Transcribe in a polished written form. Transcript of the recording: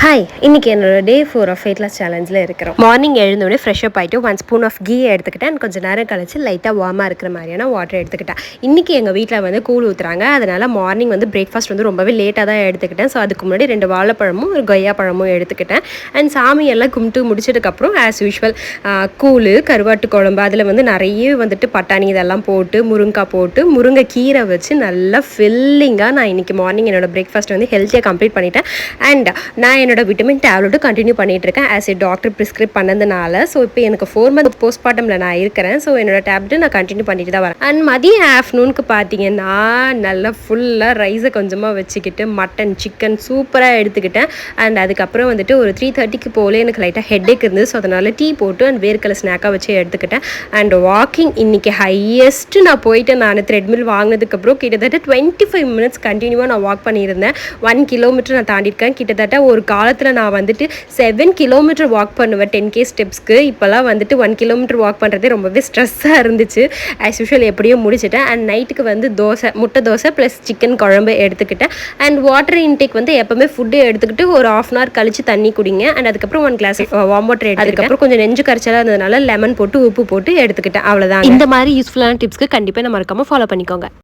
Hi, இன்றைக்கி என்னோட டே 4 of weight loss சேலஞ்சில் இருக்கிறோம். மார்னிங் எழுந்தோடனே ஃப்ரெஷ்அப் ஆகிட்டு 1 ஸ்பூன் ஆஃப் கீ எடுத்துக்கிட்டேன் அண்ட் கொஞ்சம் நேரம் கழிச்சு லைட்டாக வார்மாக இருக்கிற மாதிரியான வாட்டர் எடுத்துக்கிட்டேன். இன்றைக்கி எங்கள் வீட்டில் வந்து கூழ் ஊற்றுறாங்க. அதனால் மார்னிங் வந்து பிரேக்ஃபாஸ்ட் வந்து ரொம்பவே லேட்டாக தான் எடுத்துக்கிட்டேன். ஸோ அதுக்கு முன்னாடி 2 வாழைப்பழமும் ஒரு கொய்யா பழமும் எடுத்துக்கிட்டேன். அண்ட் சாமியெல்லாம் கும்பிட்டு முடிச்சதுக்கப்புறம் ஆஸ் யூஷுவல் கூழ், கருவாட்டு குழம்பு, அதில் வந்து நிறைய வந்துட்டு பட்டாணி இதெல்லாம் போட்டு முருங்காய் போட்டு முருங்கை கீரை வச்சு நல்லா ஃபில்லிங்காக நான் இன்றைக்கி மார்னிங் என்னோட பிரேக்ஃபாஸ்ட் வந்து ஹெல்த்தியாக கம்ப்ளீட் பண்ணிட்டேன். அண்ட் நான் என்னோட விட்டமின் டேப்லெட்டும் கண்டினியூ பண்ணிட்டு இருக்கேன் ஆஸ் ஏ டாக்டர் ப்ரிஸ்கிரைப் பண்ணதுனால. ஸோ இப்போ எனக்கு 4 மந்த் போஸ்ட்மார்ட்டமில் நான் இருக்கிறேன். ஸோ என்னோட டேப்லெட்டு நான் கண்டினியூ பண்ணிட்டு தான் வரேன். அண்ட் மதியம் ஆஃப்டர்நூனுக்கு பார்த்தீங்கன்னா நல்லா ஃபுல்லாக ரைஸை கொஞ்சமாக வச்சுக்கிட்டு மட்டன் சிக்கன் சூப்பராக எடுத்துக்கிட்டேன். அண்ட் அதுக்கப்புறம் வந்துட்டு ஒரு 3:30க்கு போல எனக்கு லைட்டாக ஹெட்டேக் இருந்தது. ஸோ அதனால் டீ போட்டு அண்ட் வேர்க்கலை ஸ்நாக்காக வச்சு எடுத்துக்கிட்டேன். அண்ட் வாக்கிங் இன்றைக்கி ஹையஸ்ட்டு நான் போயிட்டு நான் த்ரெட்மில் வாங்கினதுக்கப்புறம் கிட்டத்தட்ட 25 மினிட்ஸ் கண்டினியூவாக நான் வாக் பண்ணியிருந்தேன். 1 கிலோமீட்டர் நான் தாண்டியிருக்கேன். கிட்டத்தட்ட ஒரு காலத்தில் நான் வந்துட்டு 7 கிலோமீட்டர் வாக் பண்ணுவேன் 10K ஸ்டெப்ஸ்க்கு. இப்போல்லாம் வந்துட்டு 1 கிலோமீட்டர் வாக் பண்ணுறதே ரொம்பவே ஸ்ட்ரெஸ்ஸாக இருந்துச்சு. ஆஸ் யூஷுவல் எப்படியும் முடிச்சிட்டேன். அண்ட் நைட்டுக்கு வந்து முட்டை தோசை ப்ளஸ் சிக்கன் குழம்பு எடுத்துக்கிட்டேன். அண்ட் வாட்டர் இன்டேக் வந்து எப்போவுமே ஃபுட்டு எடுத்துக்கிட்டு ஒரு 1/2 hour கழிச்சு தண்ணி குடிங்க. அண்ட் அதுக்கப்புறம் 1 கிளாஸ் வார்ம் வாட்டர் எடுத்து அதுக்கப்புறம் கொஞ்சம் நெஞ்சு கரைச்சலாக இருந்ததுனால லெமன் போட்டு உப்பு போட்டு எடுத்துக்கிட்டேன். அவ்வளோதான். இந்த மாதிரி யூஸ்ஃபுல்லான டிப்ஸ்க்கு கண்டிப்பாக நம்ம மறக்காமல் ஃபாலோ பண்ணிக்கோங்க.